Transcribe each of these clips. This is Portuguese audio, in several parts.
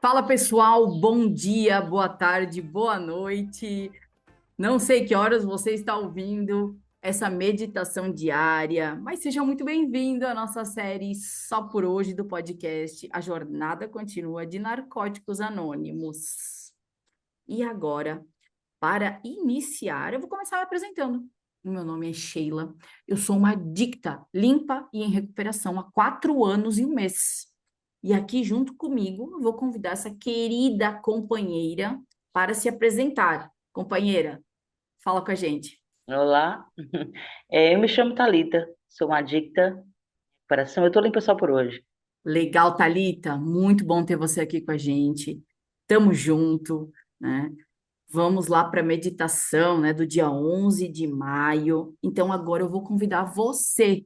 Fala pessoal, bom dia, boa tarde, boa noite. Não sei que horas você está ouvindo essa meditação diária, mas seja muito bem-vindo à nossa série Só por Hoje do podcast A Jornada Continua de Narcóticos Anônimos. E agora, para iniciar, eu vou começar me apresentando. O meu nome é Sheila, eu sou uma adicta limpa e em recuperação há 4 anos e 1 mês. E aqui, junto comigo, eu vou convidar essa querida companheira para se apresentar. Companheira, fala com a gente. Olá, eu me chamo Thalita, sou uma adicta, coração, eu tô limpa só por hoje. Legal, Thalita, muito bom ter você aqui com a gente. Tamo junto, né? Vamos lá para a meditação, né, do dia 11 de maio. Então, agora eu vou convidar você,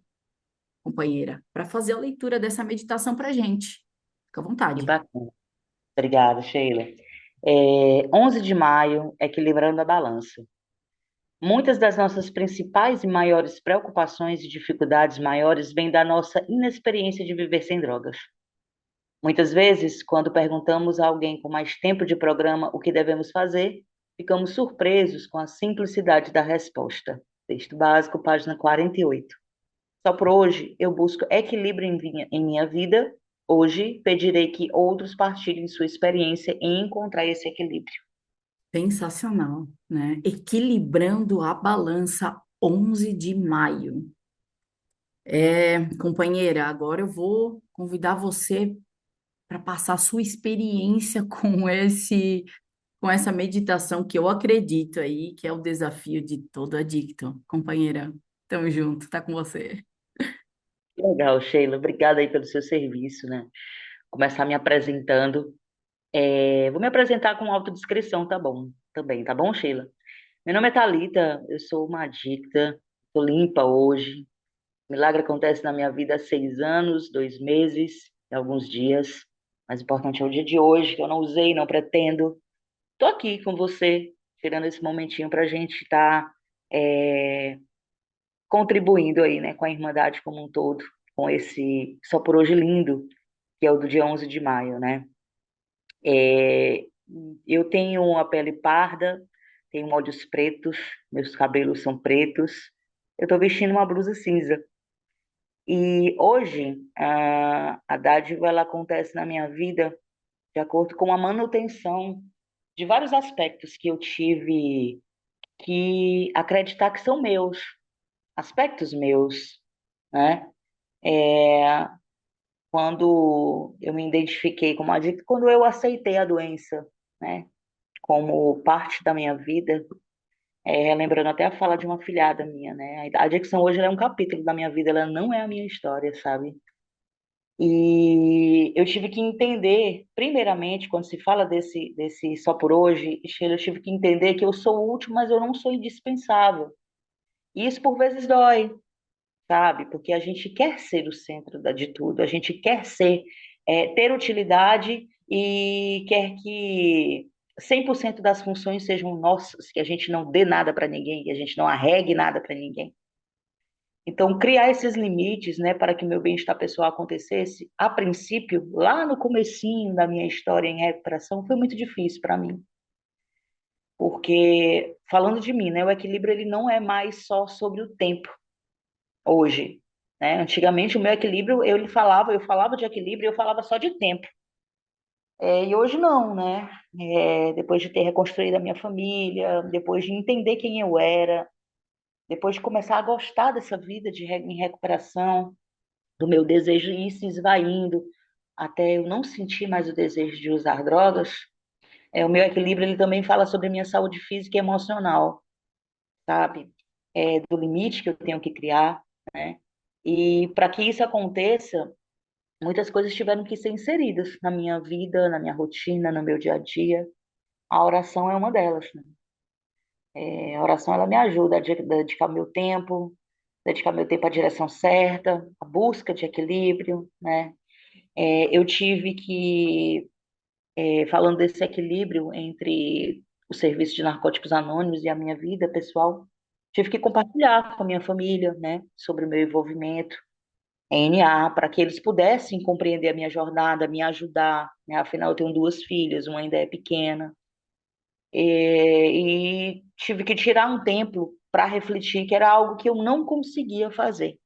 companheira, para fazer a leitura dessa meditação para a gente. Fica à Que vontade. bacana. Obrigada, Sheila. 11 de maio, equilibrando a balança. Muitas das nossas principais e maiores preocupações e dificuldades maiores vêm da nossa inexperiência de viver sem drogas. Muitas vezes, quando perguntamos a alguém com mais tempo de programa o que devemos fazer, ficamos surpresos com a simplicidade da resposta. Texto básico, página 48. Só por hoje eu busco equilíbrio em minha vida. Hoje pedirei que outros partilhem sua experiência em encontrar esse equilíbrio. Sensacional, né? Equilibrando a balança 11 de maio. Companheira, agora eu vou convidar você para passar a sua experiência com essa meditação que eu acredito aí, que é o desafio de todo adicto. Companheira, tamo junto, tá com você. Legal, Sheila. Obrigada aí pelo seu serviço, né? Começar me apresentando. Vou me apresentar com autodescrição, tá bom? Também, tá bom, Sheila? Meu nome é Thalita, eu sou uma adicta, tô limpa hoje. Milagre acontece na minha vida há 6 anos, 2 meses e alguns dias. Mas o importante é o dia de hoje, que eu não usei, não pretendo. Tô aqui com você, tirando esse momentinho para a gente estar contribuindo aí, né, com a Irmandade como um todo, com esse Só por Hoje lindo, que é o do dia 11 de maio, né? É, eu tenho a pele parda, tenho olhos pretos, meus cabelos são pretos, eu tô vestindo uma blusa cinza. E hoje, a dádiva, ela acontece na minha vida de acordo com a manutenção de vários aspectos que eu tive que acreditar que são meus, aspectos meus, né? É, quando eu me identifiquei como adicto, quando eu aceitei a doença, né? Como parte da minha vida, lembrando até a fala de uma filhada minha, né? A adicção hoje ela é um capítulo da minha vida, ela não é a minha história, sabe? E eu tive que entender, primeiramente, quando se fala desse só por hoje, Sheila, eu tive que entender que eu sou o último, mas eu não sou indispensável. E isso por vezes dói, sabe? Porque a gente quer ser o centro de tudo, a gente quer ser, ter utilidade e quer que 100% das funções sejam nossas, que a gente não dê nada para ninguém, que a gente não arregue nada para ninguém. Então, criar esses limites, né, para que o meu bem-estar pessoal acontecesse, a princípio, lá no comecinho da minha história em recuperação, foi muito difícil para mim, porque falando de mim, né, o equilíbrio ele não é mais só sobre o tempo hoje, né? Antigamente o meu equilíbrio, eu falava de equilíbrio, eu falava só de tempo. E hoje não, né? Depois de ter reconstruído a minha família, depois de entender quem eu era, depois de começar a gostar dessa vida em recuperação, do meu desejo ir se esvaindo, até eu não sentir mais o desejo de usar drogas, o meu equilíbrio ele também fala sobre minha saúde física e emocional, sabe? Do limite que eu tenho que criar, né? E para que isso aconteça, muitas coisas tiveram que ser inseridas na minha vida, na minha rotina, no meu dia a dia. A oração é uma delas, né? A oração ela me ajuda a dedicar meu tempo à direção certa, à busca de equilíbrio, né? Eu tive que, falando desse equilíbrio entre o serviço de narcóticos anônimos e a minha vida pessoal, tive que compartilhar com a minha família, né, sobre o meu envolvimento. NA, para que eles pudessem compreender a minha jornada, me ajudar, né? Afinal, eu tenho duas filhas, uma ainda é pequena. E tive que tirar um tempo para refletir, que era algo que eu não conseguia fazer.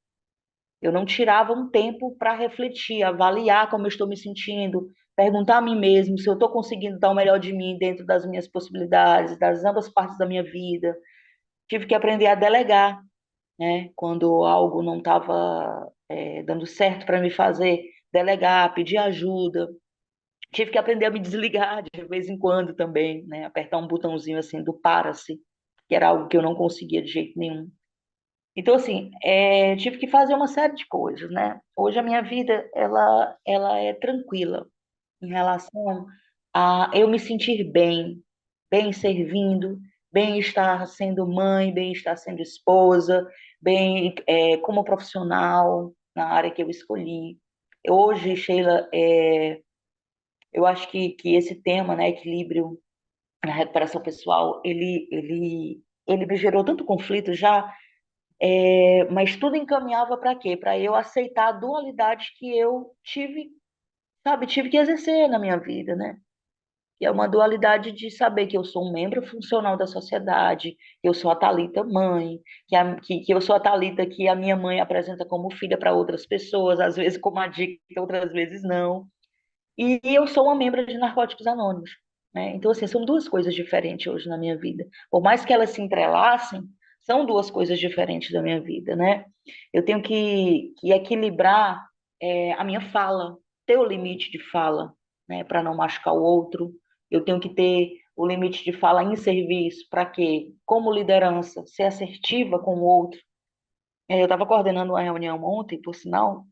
Eu não tirava um tempo para refletir, avaliar como eu estou me sentindo, perguntar a mim mesmo se eu estou conseguindo dar o melhor de mim dentro das minhas possibilidades, das ambas partes da minha vida. Tive que aprender a delegar, né? Quando algo não estava dando certo para me fazer, delegar, pedir ajuda. Tive que aprender a me desligar de vez em quando também, né? Apertar um botãozinho assim do para-se, que era algo que eu não conseguia de jeito nenhum. Então, assim, tive que fazer uma série de coisas, né? Hoje a minha vida, ela é tranquila em relação a eu me sentir bem, bem servindo, bem estar sendo mãe, bem estar sendo esposa, bem como profissional na área que eu escolhi. Hoje, Sheila, eu acho que esse tema, né, equilíbrio na recuperação pessoal, ele me gerou tanto conflito já, mas tudo encaminhava para quê? Para eu aceitar a dualidade que eu tive, sabe, tive que exercer na minha vida, né? Que é uma dualidade de saber que eu sou um membro funcional da sociedade, que eu sou a Thalita mãe, que eu sou a Thalita que a minha mãe apresenta como filha para outras pessoas, às vezes como adicta, outras vezes não. E eu sou uma membro de Narcóticos Anônimos, né? Então, assim, são duas coisas diferentes hoje na minha vida. Por mais que elas se entrelacem, são duas coisas diferentes da minha vida, né? Eu tenho que equilibrar a minha fala, ter o limite de fala, né? Para não machucar o outro. Eu tenho que ter o limite de fala em serviço, para quê? Como liderança, ser assertiva com o outro. Eu estava coordenando uma reunião ontem, por sinal,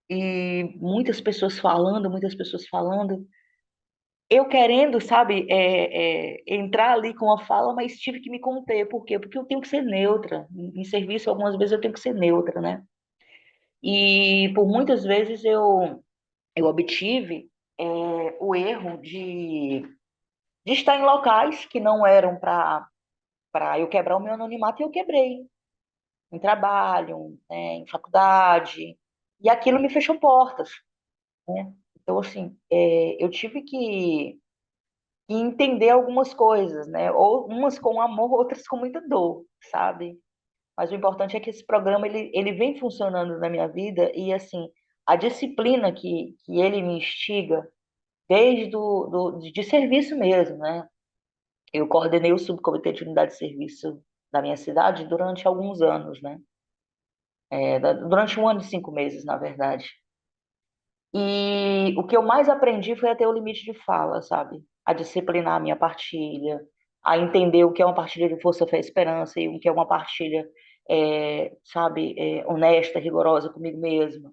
e muitas pessoas falando, eu querendo, sabe, entrar ali com a fala, mas tive que me conter. Por quê? Porque eu tenho que ser neutra. Em serviço, algumas vezes eu tenho que ser neutra, né? E por muitas vezes eu obtive o erro de estar em locais que não eram para eu quebrar o meu anonimato, e eu quebrei. Em trabalho, né, em faculdade. E aquilo me fechou portas, né? Então, assim, eu tive que entender algumas coisas, né? Ou umas com amor, outras com muita dor, sabe? Mas o importante é que esse programa ele vem funcionando na minha vida e assim a disciplina que ele me instiga desde de serviço mesmo, né? Eu coordenei o subcomitê de unidade de serviço da minha cidade durante alguns anos, né? Durante 1 ano e 5 meses, na verdade. E o que eu mais aprendi foi a ter o limite de fala, sabe? A disciplinar a minha partilha, a entender o que é uma partilha de força, fé e esperança e o que é uma partilha, sabe, honesta, rigorosa comigo mesma.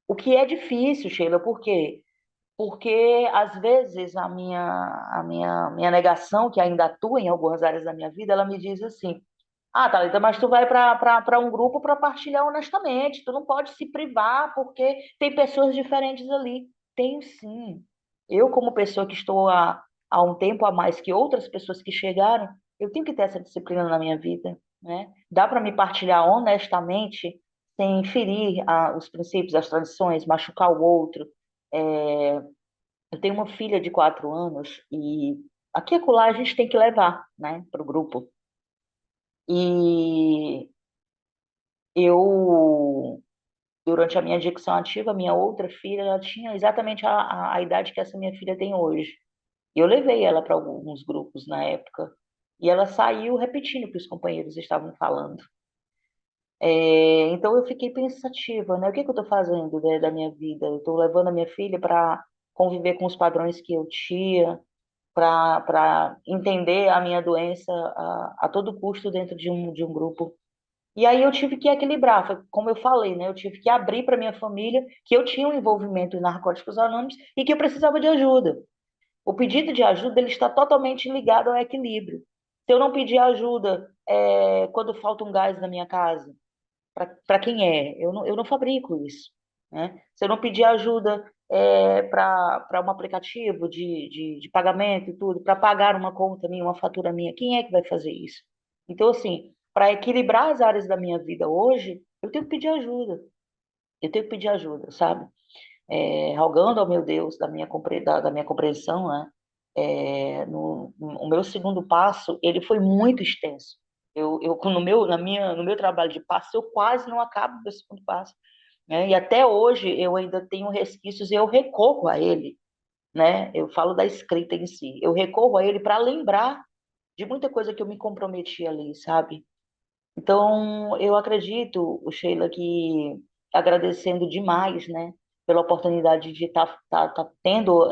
O que é difícil, Sheila, por quê? Porque às vezes a minha negação, que ainda atua em algumas áreas da minha vida, ela me diz assim: ah, Thalita, mas tu vai para um grupo para partilhar honestamente. Tu não pode se privar porque tem pessoas diferentes ali. Tenho sim. Eu, como pessoa que estou há um tempo a mais que outras pessoas que chegaram, eu tenho que ter essa disciplina na minha vida, né? Dá para me partilhar honestamente, sem ferir os princípios, as tradições, machucar o outro. É, eu tenho uma filha de 4 anos e aqui e acolá a gente tem que levar, né, para o grupo. E eu, durante a minha dicção ativa, minha outra filha, ela tinha exatamente a idade que essa minha filha tem hoje. E eu levei ela para alguns grupos na época. E ela saiu repetindo o que os companheiros estavam falando. Então eu fiquei pensativa, né? O que que eu estou fazendo, né, da minha vida? Eu estou levando a minha filha para conviver com os padrões que eu tinha, para entender a minha doença a todo custo dentro de um grupo. E aí eu tive que equilibrar, foi como eu falei, né? Eu tive que abrir para minha família que eu tinha um envolvimento em Narcóticos Anônimos e que eu precisava de ajuda. O pedido de ajuda ele está totalmente ligado ao equilíbrio. Se eu não pedir ajuda quando falta um gás na minha casa, para quem é? Eu não fabrico isso, né? Se eu não pedir ajuda para um aplicativo de pagamento e tudo, para pagar uma conta minha, uma fatura minha, quem é que vai fazer isso? Então, assim, para equilibrar as áreas da minha vida hoje, eu tenho que pedir ajuda. eu tenho que pedir ajuda, sabe? Rogando ao meu Deus da minha compreensão, né? O meu segundo passo, ele foi muito extenso. No meu trabalho de passo, eu quase não acabo meu segundo passo, né? E até hoje eu ainda tenho resquícios e eu recorro a ele, né? Eu falo da escrita em si. Eu recorro a ele para lembrar de muita coisa que eu me comprometi ali, sabe? Então, eu acredito, Sheila, que agradecendo demais, né, pela oportunidade de estar tendo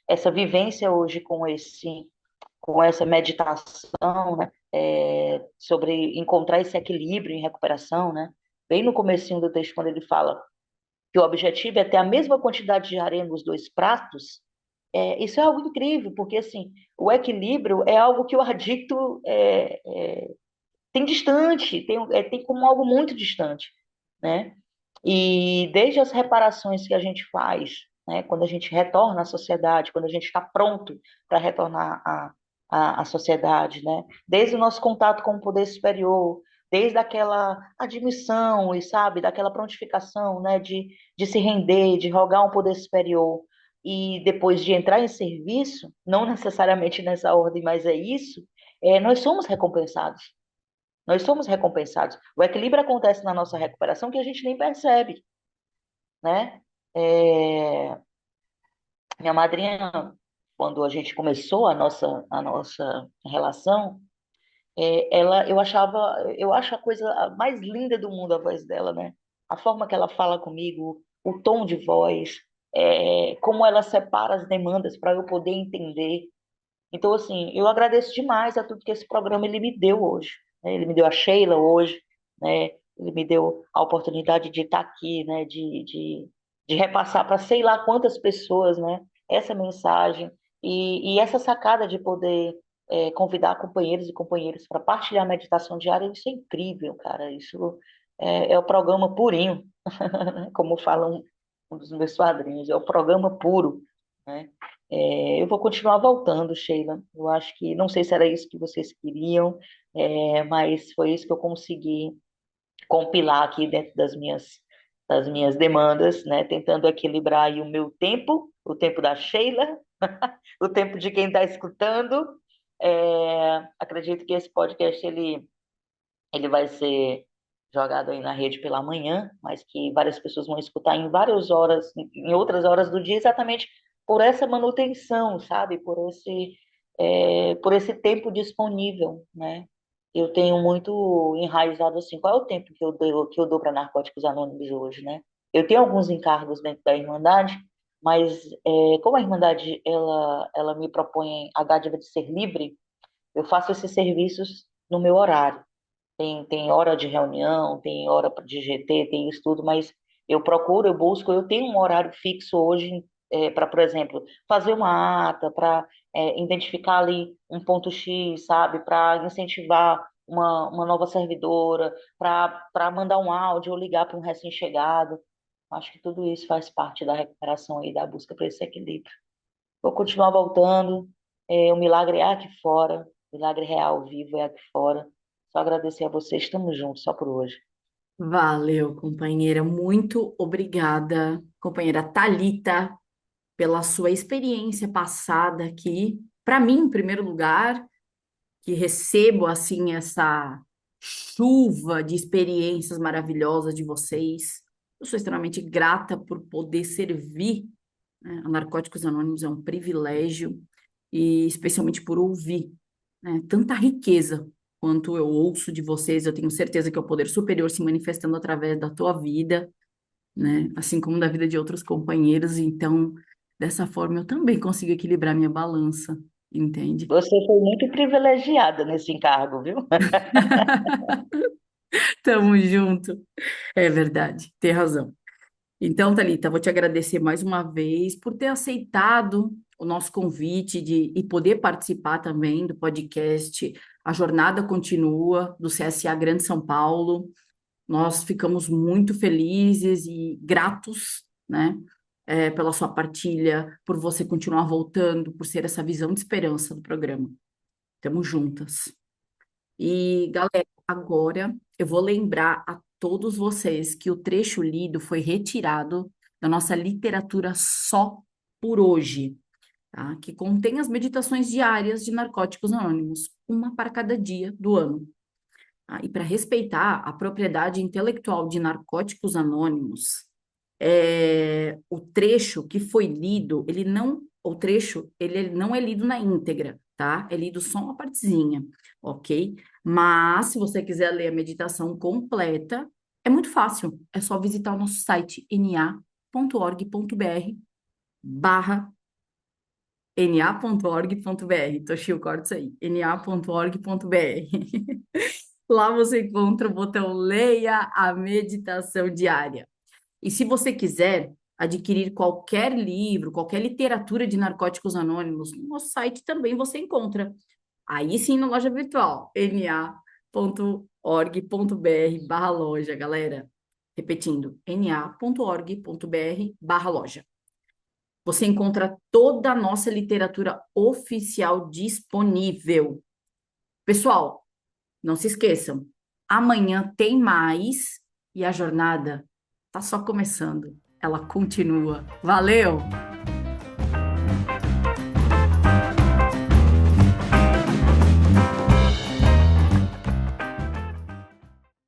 essa vivência hoje com essa meditação, né, sobre encontrar esse equilíbrio em recuperação, né? Bem no comecinho do texto, quando ele fala que o objetivo é ter a mesma quantidade de areia nos dois pratos, isso é algo incrível, porque assim, o equilíbrio é algo que o adicto tem distante, tem como algo muito distante, né? E desde as reparações que a gente faz, né, quando a gente retorna à sociedade, quando a gente está pronto para retornar à sociedade, né? Desde o nosso contato com o poder superior, desde aquela admissão e, sabe, daquela prontificação, né, de se render, de rogar um poder superior, e depois de entrar em serviço, não necessariamente nessa ordem, mas é isso, nós somos recompensados. Nós somos recompensados. O equilíbrio acontece na nossa recuperação que a gente nem percebe, né? É, Minha madrinha, quando a gente começou a nossa relação, eu acho a coisa mais linda do mundo a voz dela, né? A forma que ela fala comigo, o tom de voz, como ela separa as demandas para eu poder entender. Então, assim, eu agradeço demais a tudo que esse programa ele me deu hoje, né? Ele me deu a Sheila hoje, né? Ele me deu a oportunidade de estar aqui, né? De repassar para sei lá quantas pessoas, né? Essa mensagem e essa sacada de poder convidar companheiros e companheiras para partilhar a meditação diária, isso é incrível, cara. Isso é o programa purinho, como falam um dos meus padrinhos, é o programa puro, né? Eu vou continuar voltando, Sheila. Eu acho que, não sei se era isso que vocês queriam, mas foi isso que eu consegui compilar aqui dentro das minhas demandas, né? Tentando equilibrar aí o meu tempo, o tempo da Sheila, o tempo de quem está escutando. Acredito que esse podcast ele vai ser jogado aí na rede pela manhã, mas que várias pessoas vão escutar em várias horas, em outras horas do dia, exatamente por essa manutenção, sabe? Por esse tempo disponível, né? Eu tenho muito enraizado assim, qual é o tempo que eu dou para Narcóticos Anônimos hoje, né? Eu tenho alguns encargos dentro da Irmandade, mas como a Irmandade ela me propõe a dádiva de ser livre, eu faço esses serviços no meu horário. Tem hora de reunião, tem hora de GT, tem isso tudo, mas eu busco, eu tenho um horário fixo hoje para, por exemplo, fazer uma ata, para identificar ali um ponto X, sabe? Para incentivar uma nova servidora, para mandar um áudio ou ligar para um recém-chegado. Acho que tudo isso faz parte da recuperação e da busca por esse equilíbrio. Vou continuar voltando. O milagre é aqui fora. O milagre real, vivo é aqui fora. Só agradecer a vocês. Estamos juntos só por hoje. Valeu, companheira. Muito obrigada, companheira Thalita, pela sua experiência passada aqui. Para mim, em primeiro lugar, que recebo assim essa chuva de experiências maravilhosas de vocês. Eu sou extremamente grata por poder servir, né? A Narcóticos Anônimos é um privilégio e especialmente por ouvir, né, tanta riqueza quanto eu ouço de vocês. Eu tenho certeza que é o poder superior se manifestando através da tua vida, né? Assim como da vida de outros companheiros. Então, dessa forma, eu também consigo equilibrar minha balança, entende? Você foi muito privilegiada nesse encargo, viu? Tamo junto. É verdade, tem razão. Então, Thalita, vou te agradecer mais uma vez por ter aceitado o nosso convite e poder participar também do podcast A Jornada Continua, do CSA Grande São Paulo. Nós ficamos muito felizes e gratos, né, pela sua partilha, por você continuar voltando, por ser essa visão de esperança do programa. Estamos juntas. E, galera, agora eu vou lembrar a todos vocês que o trecho lido foi retirado da nossa literatura só por hoje, tá? Que contém as meditações diárias de Narcóticos Anônimos, uma para cada dia do ano. Tá? E para respeitar a propriedade intelectual de Narcóticos Anônimos, o trecho que foi lido, ele não é lido na íntegra, tá? É lido só uma partezinha, ok? Mas se você quiser ler a meditação completa, é muito fácil. É só visitar o nosso site na.org.br na.org.br. Toshio, corta isso aí. na.org.br. Lá você encontra o botão Leia a Meditação Diária. E se você quiser adquirir qualquer livro, qualquer literatura de Narcóticos Anônimos, no nosso site também você encontra. Aí sim, na loja virtual, na.org.br/loja, galera. Repetindo, na.org.br/loja. Você encontra toda a nossa literatura oficial disponível. Pessoal, não se esqueçam, amanhã tem mais e a jornada tá só começando. Ela continua. Valeu!